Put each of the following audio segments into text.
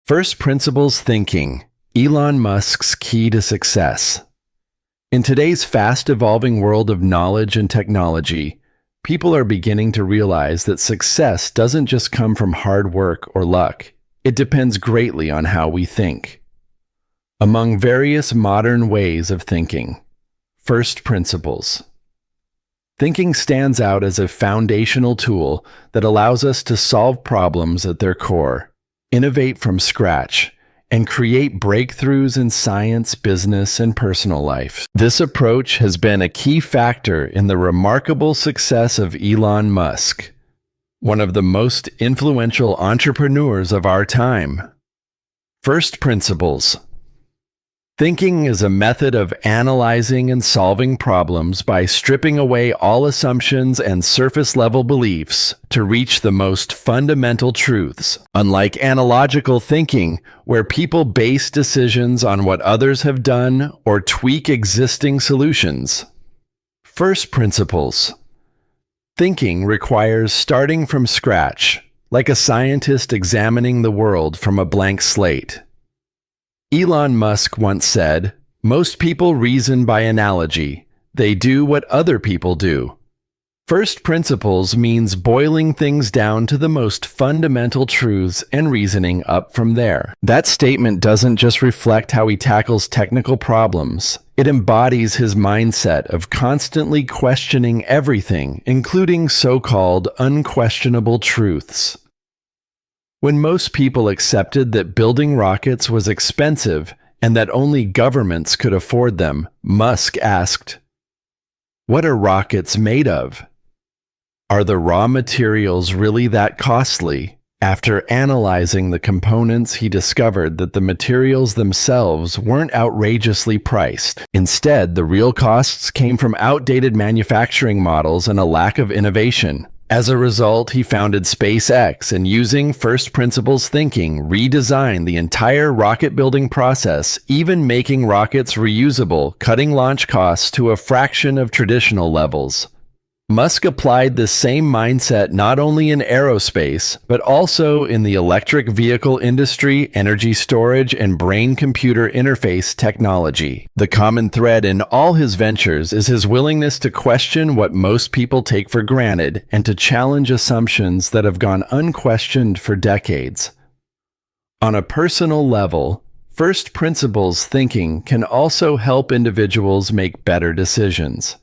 First principles thinking, Elon Musk's key to success. In today's fast-evolving world of knowledge and technology, people are beginning to realize that success doesn't just come from hard work or luck. It depends greatly on how we think. Among various modern ways of thinking, first principles. Thinking stands out as a foundational tool that allows us to solve problems at their core, innovate from scratch, and create breakthroughs in science, business, and personal life. This approach has been a key factor in the remarkable success of Elon Musk, one of the most influential entrepreneurs of our time. First principles. Thinking is a method of analyzing and solving problems by stripping away all assumptions and surface-level beliefs to reach the most fundamental truths. Unlike analogical thinking, where people base decisions on what others have done or tweak existing solutions. First principles. Thinking requires starting from scratch, like a scientist examining the world from a blank slate. Elon Musk once said, "Most people reason by analogy. They do what other people do." First principles means boiling things down to the most fundamental truths and reasoning up from there. That statement doesn't just reflect how he tackles technical problems. It embodies his mindset of constantly questioning everything, including so-called unquestionable truths. When most people accepted that building rockets was expensive and that only governments could afford them, Musk asked, "What are rockets made of? Are the raw materials really that costly?" After analyzing the components, he discovered that the materials themselves weren't outrageously priced. Instead, the real costs came from outdated manufacturing models and a lack of innovation. As a result, he founded SpaceX and, using first principles thinking, redesigned the entire rocket building process, even making rockets reusable, cutting launch costs to a fraction of traditional levels. Musk applied this same mindset not only in aerospace, but also in the electric vehicle industry, energy storage, and brain-computer interface technology. The common thread in all his ventures is his willingness to question what most people take for granted and to challenge assumptions that have gone unquestioned for decades. On a personal level, first principles thinking can also help individuals make better decisions.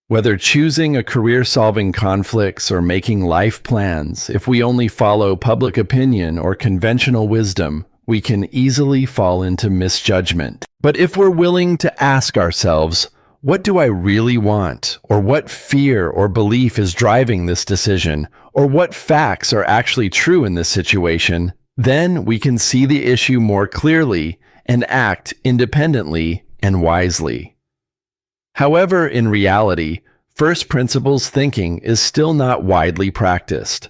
Whether choosing a career solving conflicts or making life plans, if we only follow public opinion or conventional wisdom, we can easily fall into misjudgment. But if we're willing to ask ourselves, what do I really want? Or what fear or belief is driving this decision? Or what facts are actually true in this situation? Then we can see the issue more clearly and act independently and wisely. However, in reality, first principles thinking is still not widely practiced.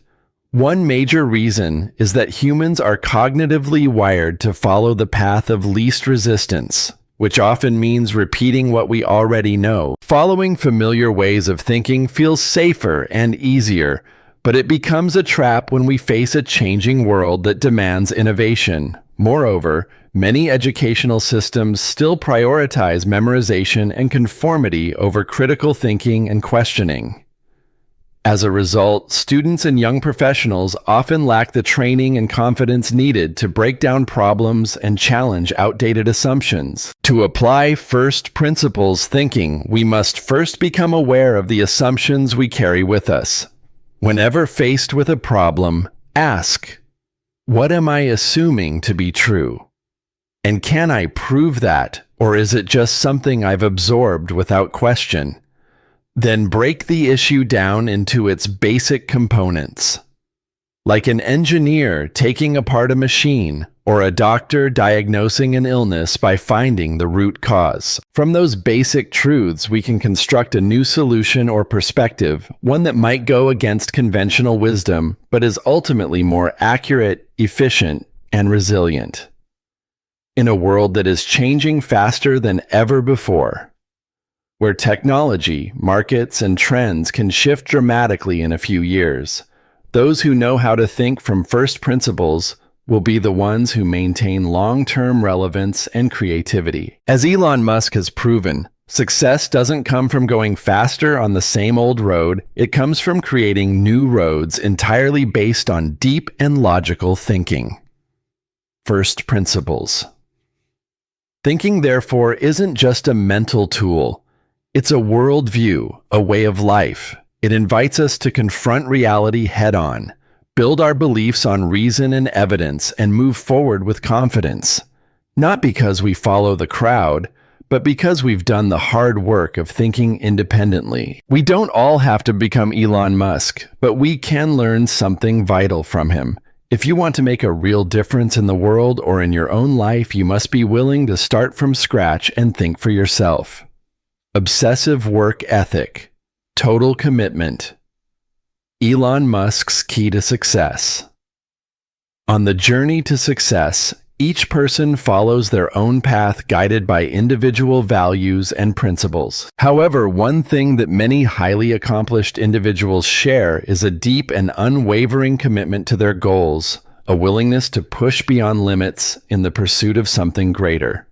One major reason is that humans are cognitively wired to follow the path of least resistance, which often means repeating what we already know. Following familiar ways of thinking feels safer and easier, but it becomes a trap when we face a changing world that demands innovation. Moreover, many educational systems still prioritize memorization and conformity over critical thinking and questioning. As a result, students and young professionals often lack the training and confidence needed to break down problems and challenge outdated assumptions. To apply first principles thinking, we must first become aware of the assumptions we carry with us. Whenever faced with a problem, ask, "What am I assuming to be true? And can I prove that, or is it just something I've absorbed without question?" Then break the issue down into its basic components. Like an engineer taking apart a machine, or a doctor diagnosing an illness by finding the root cause. From those basic truths, we can construct a new solution or perspective, one that might go against conventional wisdom, but is ultimately more accurate, efficient, and resilient. In a world that is changing faster than ever before, where technology, markets, and trends can shift dramatically in a few years, those who know how to think from first principles will be the ones who maintain long-term relevance and creativity. As Elon Musk has proven, success doesn't come from going faster on the same old road. It comes from creating new roads entirely based on deep and logical thinking. First principles. Thinking, therefore, isn't just a mental tool. It's a worldview, a way of life. It invites us to confront reality head-on, build our beliefs on reason and evidence, and move forward with confidence. Not because we follow the crowd, but because we've done the hard work of thinking independently. We don't all have to become Elon Musk, but we can learn something vital from him. If you want to make a real difference in the world or in your own life, you must be willing to start from scratch and think for yourself. Obsessive work ethic. Total commitment. Elon Musk's key to success. On the journey to success, each person follows their own path guided by individual values and principles. However, one thing that many highly accomplished individuals share is a deep and unwavering commitment to their goals, a willingness to push beyond limits in the pursuit of something greater.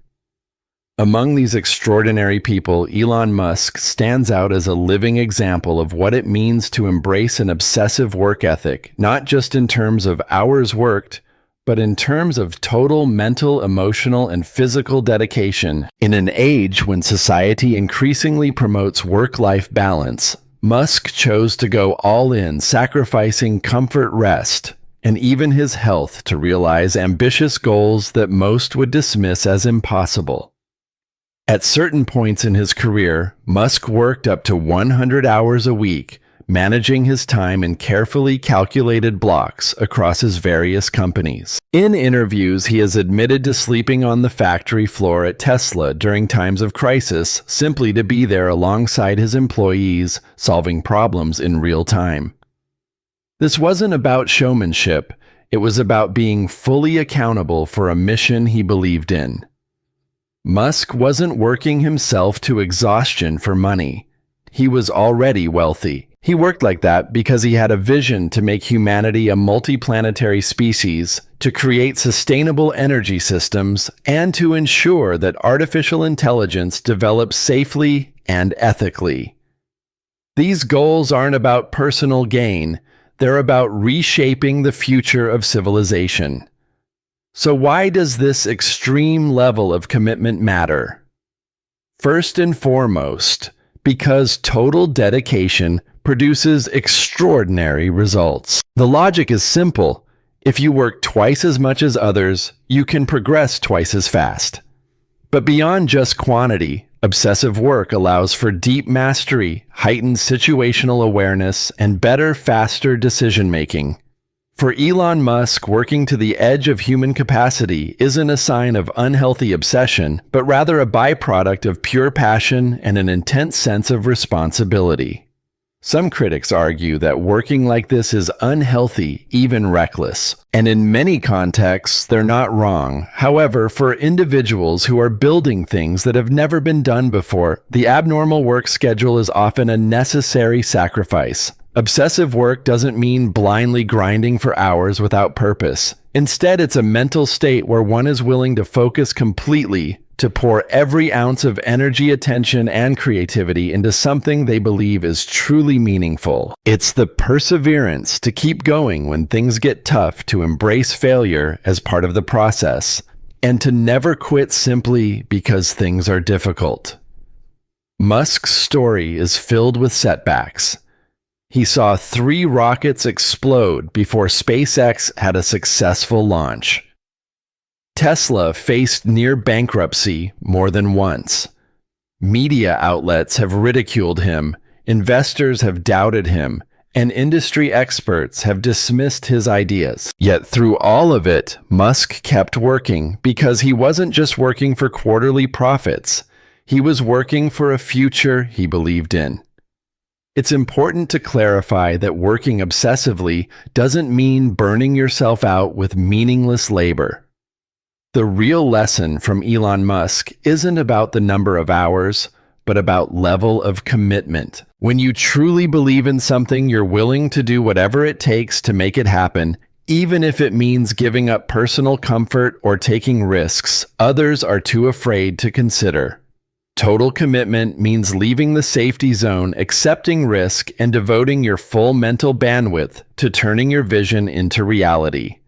Among these extraordinary people, Elon Musk stands out as a living example of what it means to embrace an obsessive work ethic, not just in terms of hours worked, but in terms of total mental, emotional, and physical dedication. In an age when society increasingly promotes work-life balance, Musk chose to go all in, sacrificing comfort, rest, and even his health to realize ambitious goals that most would dismiss as impossible. At certain points in his career, Musk worked up to 100 hours a week, managing his time in carefully calculated blocks across his various companies. In interviews, he has admitted to sleeping on the factory floor at Tesla during times of crisis, simply to be there alongside his employees, solving problems in real time. This wasn't about showmanship. It was about being fully accountable for a mission he believed in. Musk wasn't working himself to exhaustion for money. He was already wealthy. He worked like that because he had a vision to make humanity a multiplanetary species, to create sustainable energy systems, and to ensure that artificial intelligence develops safely and ethically. These goals aren't about personal gain. They're about reshaping the future of civilization. So why does this extreme level of commitment matter? First and foremost, because total dedication produces extraordinary results. The logic is simple. If you work twice as much as others, you can progress twice as fast. But beyond just quantity, obsessive work allows for deep mastery, heightened situational awareness, and better, faster decision-making. For Elon Musk, working to the edge of human capacity isn't a sign of unhealthy obsession, but rather a byproduct of pure passion and an intense sense of responsibility. Some critics argue that working like this is unhealthy, even reckless. And in many contexts, they're not wrong. However, for individuals who are building things that have never been done before, the abnormal work schedule is often a necessary sacrifice. Obsessive work doesn't mean blindly grinding for hours without purpose. Instead, it's a mental state where one is willing to focus completely, to pour every ounce of energy, attention, and creativity into something they believe is truly meaningful. It's the perseverance to keep going when things get tough, to embrace failure as part of the process, and to never quit simply because things are difficult. Musk's story is filled with setbacks. He saw 3 rockets explode before SpaceX had a successful launch. Tesla faced near bankruptcy more than once. Media outlets have ridiculed him, investors have doubted him, and industry experts have dismissed his ideas. Yet through all of it, Musk kept working because he wasn't just working for quarterly profits. He was working for a future he believed in. It's important to clarify that working obsessively doesn't mean burning yourself out with meaningless labor. The real lesson from Elon Musk isn't about the number of hours, but about level of commitment. When you truly believe in something, you're willing to do whatever it takes to make it happen, Even if it means giving up personal comfort or taking risks others are too afraid to consider. Total commitment means leaving the safety zone, accepting risk, and devoting your full mental bandwidth to turning your vision into reality.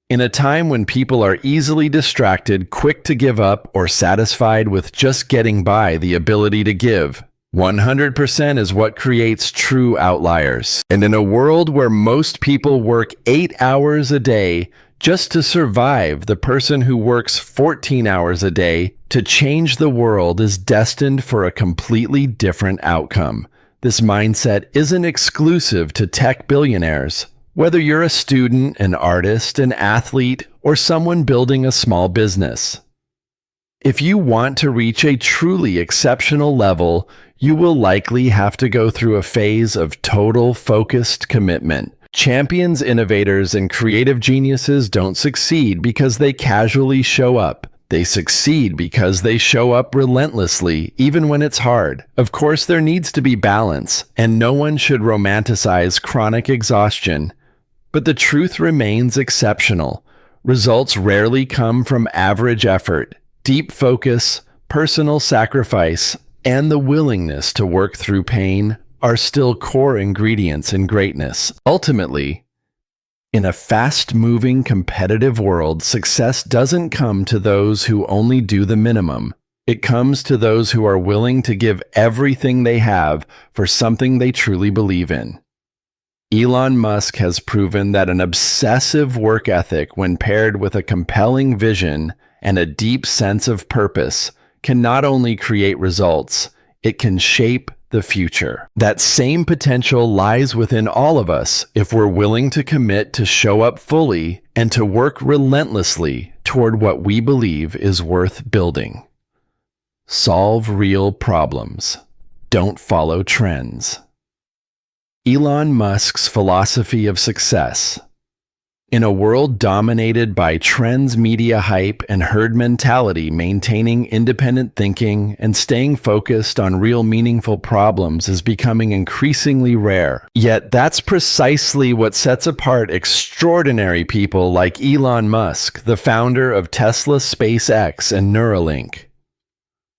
In a time when people are easily distracted, quick to give up, or satisfied with just getting by, the ability to give 100% is what creates true outliers. And in a world where most people work 8 hours a day just to survive, the person who works 14 hours a day to change the world is destined for a completely different outcome. This mindset isn't exclusive to tech billionaires. Whether you're a student, an artist, an athlete, or someone building a small business. If you want to reach a truly exceptional level, you will likely have to go through a phase of total focused commitment. Champions, innovators, and creative geniuses don't succeed because they casually show up. They succeed because they show up relentlessly, even when it's hard. Of course, there needs to be balance, and no one should romanticize chronic exhaustion. But the truth remains exceptional. Results rarely come from average effort. Deep focus, personal sacrifice, and the willingness to work through pain are still core ingredients in greatness. Ultimately, in a fast-moving, competitive world, success doesn't come to those who only do the minimum. It comes to those who are willing to give everything they have for something they truly believe in. Elon Musk has proven that an obsessive work ethic, when paired with a compelling vision and a deep sense of purpose, can not only create results, it can shape the future. That same potential lies within all of us if we're willing to commit to show up fully and to work relentlessly toward what we believe is worth building. Solve real problems. Don't follow trends. Elon Musk's philosophy of success. In a world dominated by trends, media hype, and herd mentality, maintaining independent thinking and staying focused on real meaningful problems is becoming increasingly rare. Yet that's precisely what sets apart extraordinary people like Elon Musk, the founder of Tesla, SpaceX, and Neuralink.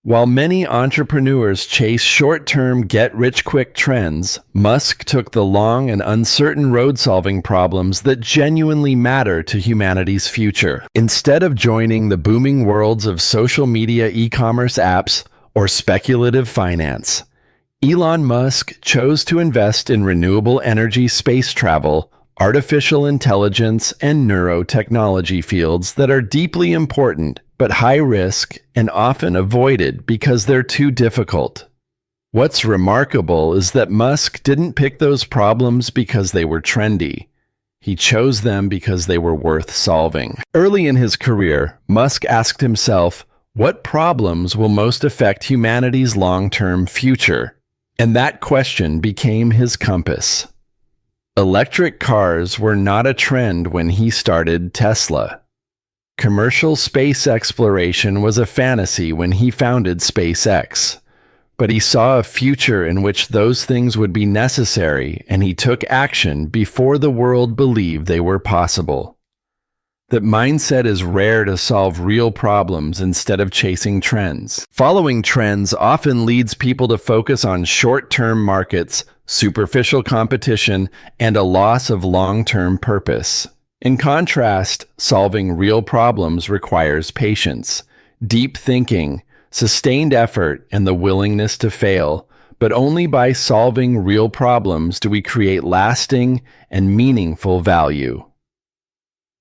While many entrepreneurs chase short-term get-rich-quick trends, Musk took the long and uncertain road-solving problems that genuinely matter to humanity's future. Instead of joining the booming worlds of social media, e-commerce apps, or speculative finance, Elon Musk chose to invest in renewable energy, space travel, artificial intelligence, and neurotechnology fields that are deeply important but high risk and often avoided because they're too difficult. What's remarkable is that Musk didn't pick those problems because they were trendy. He chose them because they were worth solving. Early in his career, Musk asked himself, what problems will most affect humanity's long-term future? And that question became his compass. Electric cars were not a trend when he started Tesla. Commercial space exploration was a fantasy when he founded SpaceX, but he saw a future in which those things would be necessary, and he took action before the world believed they were possible. That mindset is rare to solve real problems instead of chasing trends. Following trends often leads people to focus on short-term markets, superficial competition, and a loss of long-term purpose. In contrast, solving real problems requires patience, deep thinking, sustained effort, and the willingness to fail. But only by solving real problems do we create lasting and meaningful value.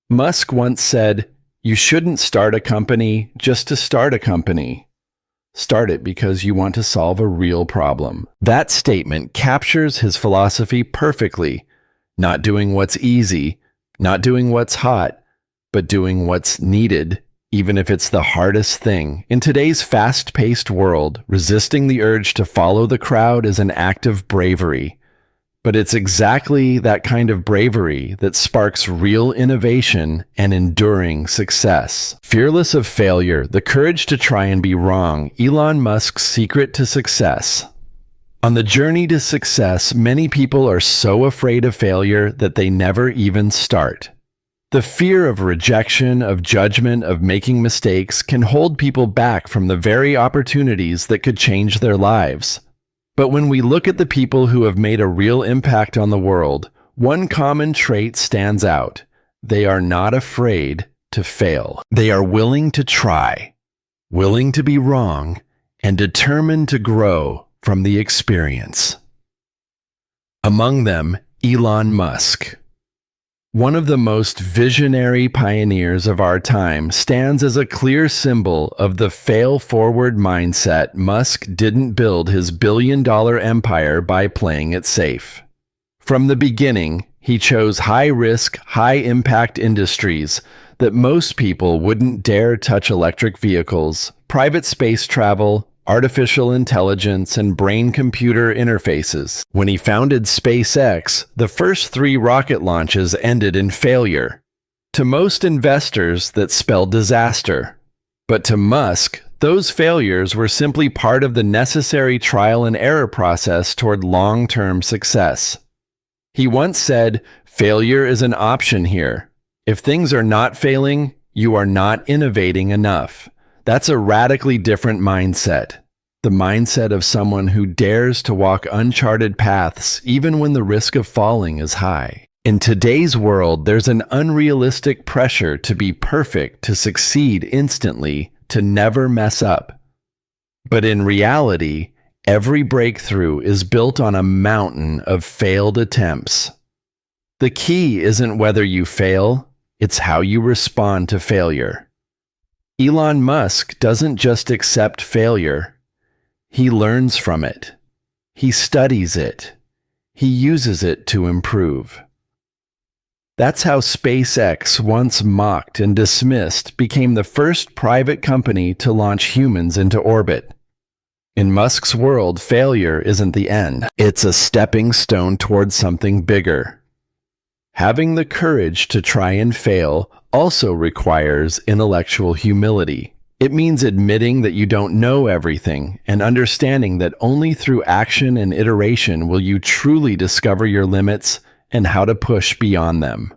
Musk once said, "You shouldn't start a company just to start a company. Start it because you want to solve a real problem." That statement captures his philosophy perfectly. Not doing what's easy, not doing what's hot, but doing what's needed, even if it's the hardest thing. In today's fast-paced world, resisting the urge to follow the crowd is an act of bravery. But it's exactly that kind of bravery that sparks real innovation and enduring success. Fearless of failure, the courage to try and be wrong, Elon Musk's secret to success. On the journey to success, many people are so afraid of failure that they never even start. The fear of rejection, of judgment, of making mistakes can hold people back from the very opportunities that could change their lives. But when we look at the people who have made a real impact on the world, one common trait stands out. They are not afraid to fail. They are willing to try, willing to be wrong, and determined to grow from the experience. Among them, Elon Musk. One of the most visionary pioneers of our time stands as a clear symbol of the fail-forward mindset. Musk didn't build his billion-dollar empire by playing it safe. From the beginning, he chose high-risk, high-impact industries that most people wouldn't dare touch: electric vehicles, private space travel, artificial intelligence, and brain-computer interfaces. When he founded SpaceX, the first 3 rocket launches ended in failure. To most investors, that spelled disaster. But to Musk, those failures were simply part of the necessary trial and error process toward long-term success. He once said, "Failure is an option here. If things are not failing, you are not innovating enough." That's a radically different mindset. The mindset of someone who dares to walk uncharted paths even when the risk of falling is high. In today's world, there's an unrealistic pressure to be perfect, to succeed instantly, to never mess up. But in reality, every breakthrough is built on a mountain of failed attempts. The key isn't whether you fail, it's how you respond to failure. Elon Musk doesn't just accept failure. He learns from it. He studies it. He uses it to improve. That's how SpaceX, once mocked and dismissed, became the first private company to launch humans into orbit. In Musk's world, failure isn't the end. It's a stepping stone towards something bigger. Having the courage to try and fail also requires intellectual humility. It means admitting that you don't know everything and understanding that only through action and iteration will you truly discover your limits and how to push beyond them.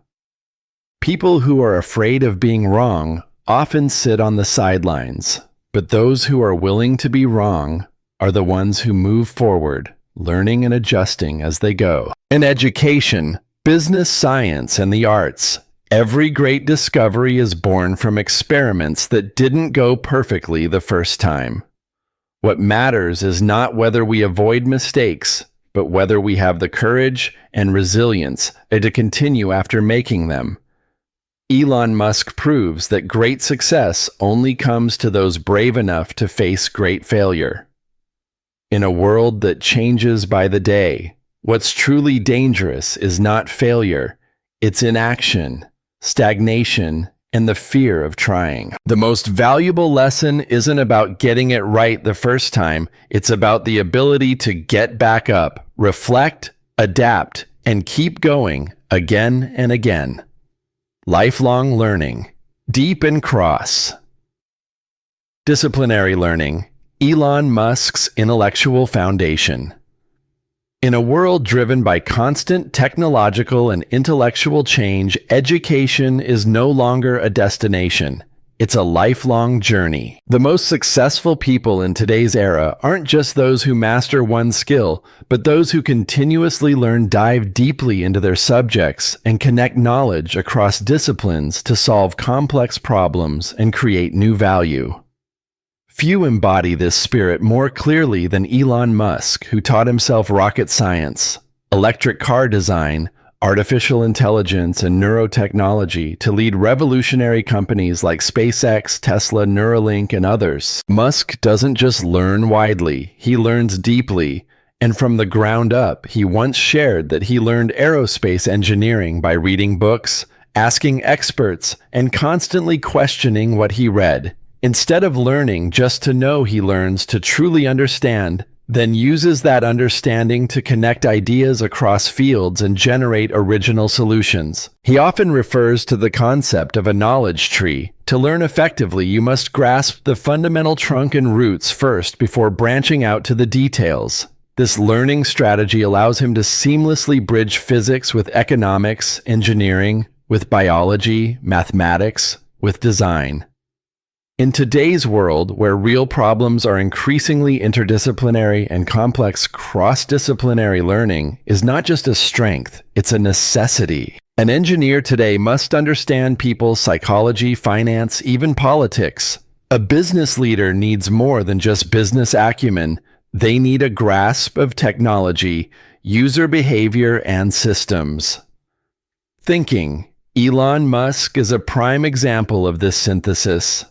People who are afraid of being wrong often sit on the sidelines, but those who are willing to be wrong are the ones who move forward, learning and adjusting as they go. In education, business, science, and the arts, every great discovery is born from experiments that didn't go perfectly the first time. What matters is not whether we avoid mistakes, but whether we have the courage and resilience to continue after making them. Elon Musk proves that great success only comes to those brave enough to face great failure. In a world that changes by the day, what's truly dangerous is not failure, it's inaction, stagnation, and the fear of trying. The most valuable lesson isn't about getting it right the first time, it's about the ability to get back up, reflect, adapt, and keep going again and again. Lifelong learning, deep and cross. Disciplinary learning, Elon Musk's intellectual foundation. In a world driven by constant technological and intellectual change, education is no longer a destination. It's a lifelong journey. The most successful people in today's era aren't just those who master one skill, but those who continuously learn, dive deeply into their subjects, and connect knowledge across disciplines to solve complex problems and create new value. Few embody this spirit more clearly than Elon Musk, who taught himself rocket science, electric car design, artificial intelligence, and neurotechnology to lead revolutionary companies like SpaceX, Tesla, Neuralink, and others. Musk doesn't just learn widely, he learns deeply, and from the ground up. He once shared that he learned aerospace engineering by reading books, asking experts, and constantly questioning what he read. Instead of learning just to know, he learns to truly understand, then uses that understanding to connect ideas across fields and generate original solutions. He often refers to the concept of a knowledge tree. To learn effectively, you must grasp the fundamental trunk and roots first before branching out to the details. This learning strategy allows him to seamlessly bridge physics with economics, engineering, with biology, mathematics, with design. In today's world, where real problems are increasingly interdisciplinary and complex cross-disciplinary learning is not just a strength, it's a necessity. An engineer today must understand people's psychology, finance, even politics. A business leader needs more than just business acumen. They need a grasp of technology, user behavior, and systems. Thinking. Elon Musk is a prime example of this synthesis.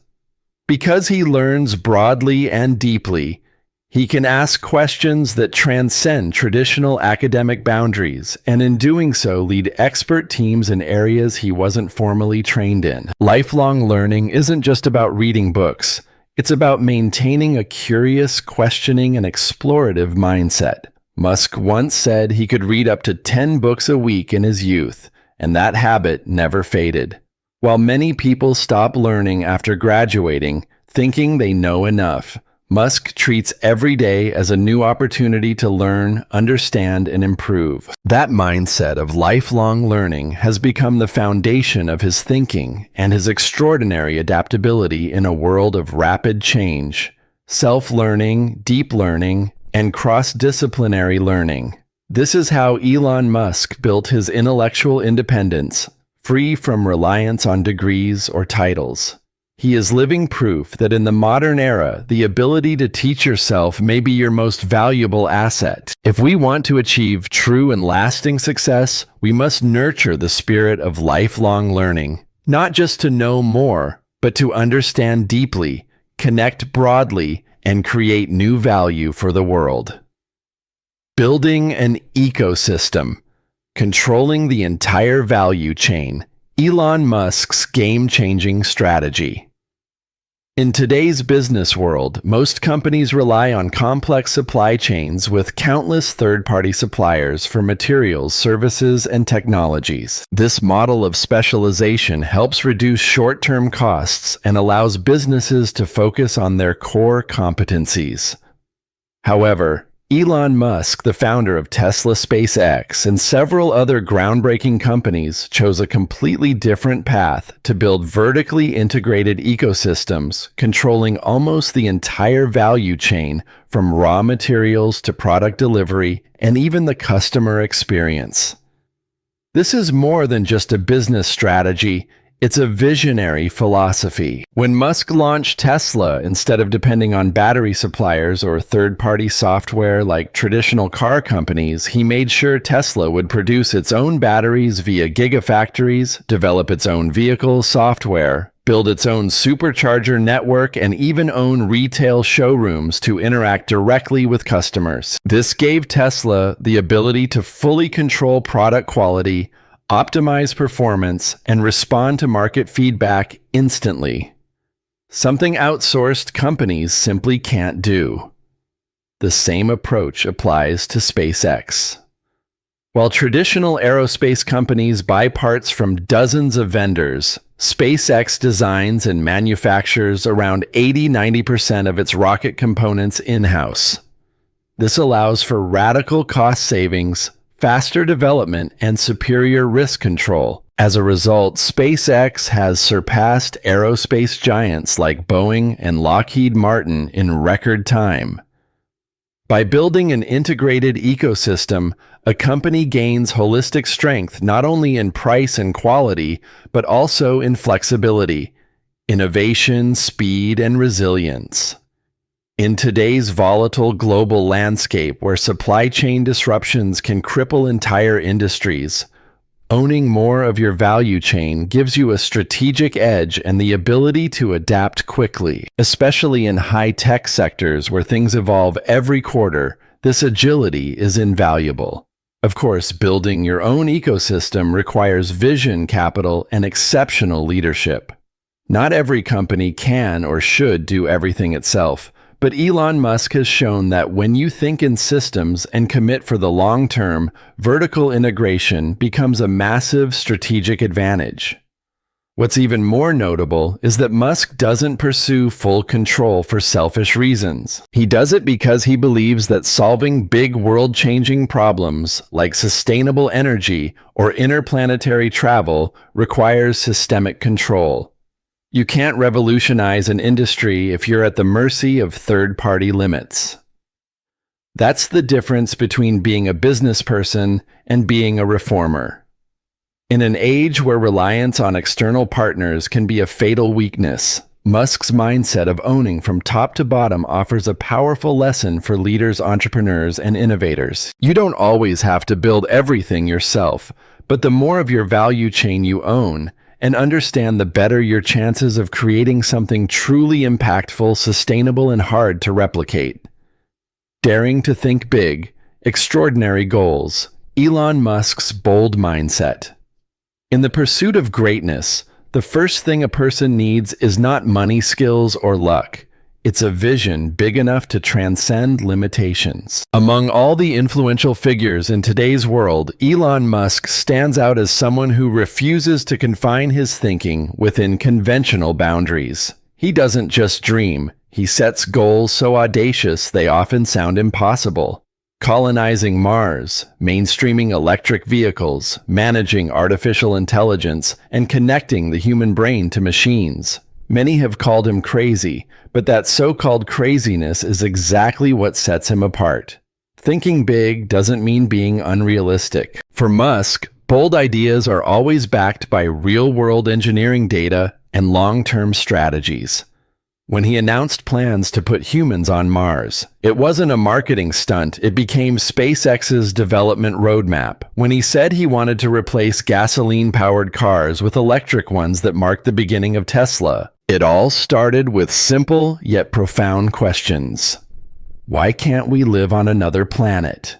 Because he learns broadly and deeply, he can ask questions that transcend traditional academic boundaries, and in doing so lead expert teams in areas he wasn't formally trained in. Lifelong learning isn't just about reading books. It's about maintaining a curious, questioning, and explorative mindset. Musk once said he could read up to 10 books a week in his youth, and that habit never faded. While many people stop learning after graduating, thinking they know enough, Musk treats every day as a new opportunity to learn, understand, and improve. That mindset of lifelong learning has become the foundation of his thinking and his extraordinary adaptability in a world of rapid change, self-learning, deep learning, and cross-disciplinary learning. This is how Elon Musk built his intellectual independence, free from reliance on degrees or titles. He is living proof that in the modern era, the ability to teach yourself may be your most valuable asset. If we want to achieve true and lasting success, we must nurture the spirit of lifelong learning, not just to know more, but to understand deeply, connect broadly, and create new value for the world. Building an ecosystem. Controlling the entire value chain. Elon Musk's game-changing strategy. In today's business world, most companies rely on complex supply chains with countless third-party suppliers for materials, services, and technologies. This model of specialization helps reduce short-term costs and allows businesses to focus on their core competencies. However, Elon Musk, the founder of Tesla, SpaceX, and several other groundbreaking companies, chose a completely different path to build vertically integrated ecosystems, controlling almost the entire value chain from raw materials to product delivery and even the customer experience. This is more than just a business strategy. It's a visionary philosophy. When Musk launched Tesla, instead of depending on battery suppliers or third-party software like traditional car companies, he made sure Tesla would produce its own batteries via gigafactories, develop its own vehicle software, build its own supercharger network, and even own retail showrooms to interact directly with customers. This gave Tesla the ability to fully control product quality, optimize performance, and respond to market feedback instantly. Something outsourced companies simply can't do. The same approach applies to SpaceX. While traditional aerospace companies buy parts from dozens of vendors, SpaceX designs and manufactures around 80–90% of its rocket components in-house. This allows for radical cost savings, faster development, and superior risk control. As a result, SpaceX has surpassed aerospace giants like Boeing and Lockheed Martin in record time. By building an integrated ecosystem, a company gains holistic strength not only in price and quality, but also in flexibility, innovation, speed, and resilience. In today's volatile global landscape where supply chain disruptions can cripple entire industries, owning more of your value chain gives you a strategic edge and the ability to adapt quickly. Especially in high-tech sectors where things evolve every quarter, this agility is invaluable. Of course, building your own ecosystem requires vision, capital, and exceptional leadership. Not every company can or should do everything itself. But Elon Musk has shown that when you think in systems and commit for the long term, vertical integration becomes a massive strategic advantage. What's even more notable is that Musk doesn't pursue full control for selfish reasons. He does it because he believes that solving big world-changing problems like sustainable energy or interplanetary travel requires systemic control. You can't revolutionize an industry if you're at the mercy of third-party limits. That's the difference between being a business person and being a reformer. In an age where reliance on external partners can be a fatal weakness, Musk's mindset of owning from top to bottom offers a powerful lesson for leaders, entrepreneurs, and innovators. You don't always have to build everything yourself, but the more of your value chain you own and understand, the better your chances of creating something truly impactful, sustainable, and hard to replicate. Daring to think big, extraordinary goals, Elon Musk's bold mindset. In the pursuit of greatness, the first thing a person needs is not money, skills, or luck. It's a vision big enough to transcend limitations. Among all the influential figures in today's world, Elon Musk stands out as someone who refuses to confine his thinking within conventional boundaries. He doesn't just dream, he sets goals so audacious they often sound impossible. Colonizing Mars, mainstreaming electric vehicles, managing artificial intelligence, and connecting the human brain to machines. Many have called him crazy, but that so-called craziness is exactly what sets him apart. Thinking big doesn't mean being unrealistic. For Musk, bold ideas are always backed by real-world engineering data and long-term strategies. When he announced plans to put humans on Mars, it wasn't a marketing stunt, it became SpaceX's development roadmap. When he said he wanted to replace gasoline-powered cars with electric ones that marked the beginning of Tesla, it all started with simple yet profound questions. Why can't we live on another planet?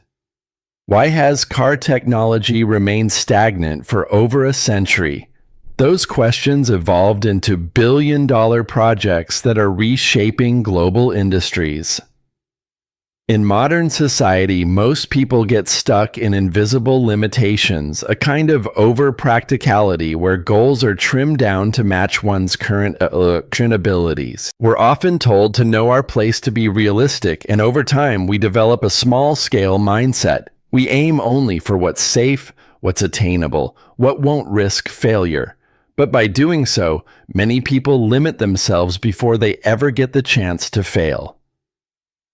Why has car technology remained stagnant for over a century? Those questions evolved into billion-dollar projects that are reshaping global industries. In modern society, most people get stuck in invisible limitations, a kind of over-practicality where goals are trimmed down to match one's current abilities. We're often told to know our place to be realistic, and over time we develop a small-scale mindset. We aim only for what's safe, what's attainable, what won't risk failure. But by doing so, many people limit themselves before they ever get the chance to fail.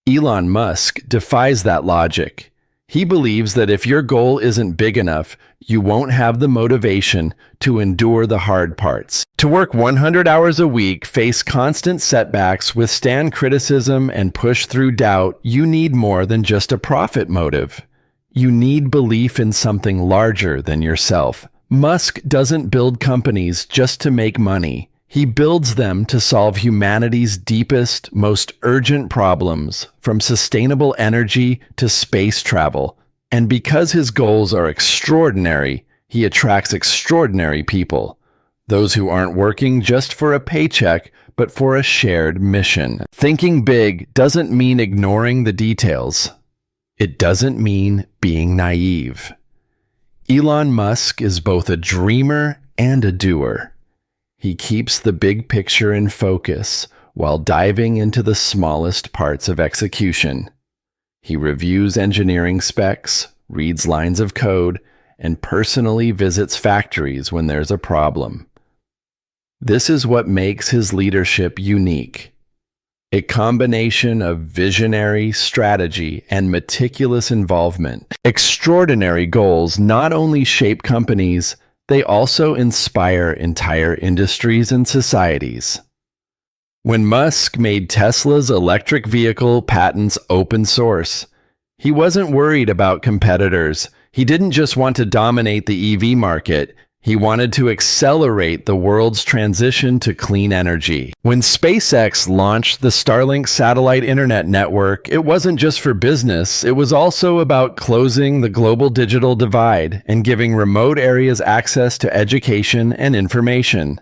Elon Musk defies that logic. He believes that if your goal isn't big enough, you won't have the motivation to endure the hard parts. To work 100 hours a week, face constant setbacks, withstand criticism, and push through doubt, you need more than just a profit motive. You need belief in something larger than yourself. Musk doesn't build companies just to make money. He builds them to solve humanity's deepest, most urgent problems, from sustainable energy to space travel. And because his goals are extraordinary, he attracts extraordinary people. Those who aren't working just for a paycheck, but for a shared mission. Thinking big doesn't mean ignoring the details. It doesn't mean being naive. Elon Musk is both a dreamer and a doer. He keeps the big picture in focus while diving into the smallest parts of execution. He reviews engineering specs, reads lines of code, and personally visits factories when there's a problem. This is what makes his leadership unique. A combination of visionary strategy and meticulous involvement. Extraordinary goals not only shape companies, they also inspire entire industries and societies. When Musk made Tesla's electric vehicle patents open source, he wasn't worried about competitors. He didn't just want to dominate the EV market. He wanted to accelerate the world's transition to clean energy. When SpaceX launched the Starlink satellite internet network, it wasn't just for business, it was also about closing the global digital divide and giving remote areas access to education and information.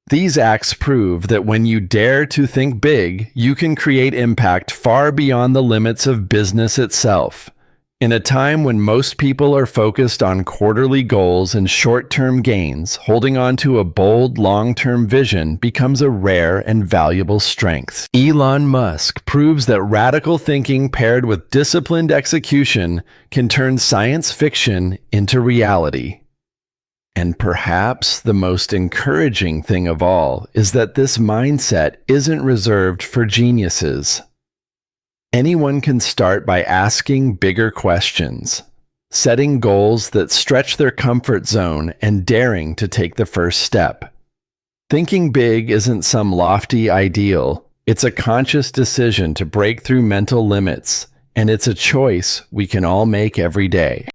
These acts prove that when you dare to think big, you can create impact far beyond the limits of business itself. In a time when most people are focused on quarterly goals and short-term gains, holding on to a bold, long-term vision becomes a rare and valuable strength. Elon Musk proves that radical thinking paired with disciplined execution can turn science fiction into reality. And perhaps the most encouraging thing of all is that this mindset isn't reserved for geniuses. Anyone can start by asking bigger questions, setting goals that stretch their comfort zone, and daring to take the first step. Thinking big isn't some lofty ideal. It's a conscious decision to break through mental limits, and it's a choice we can all make every day.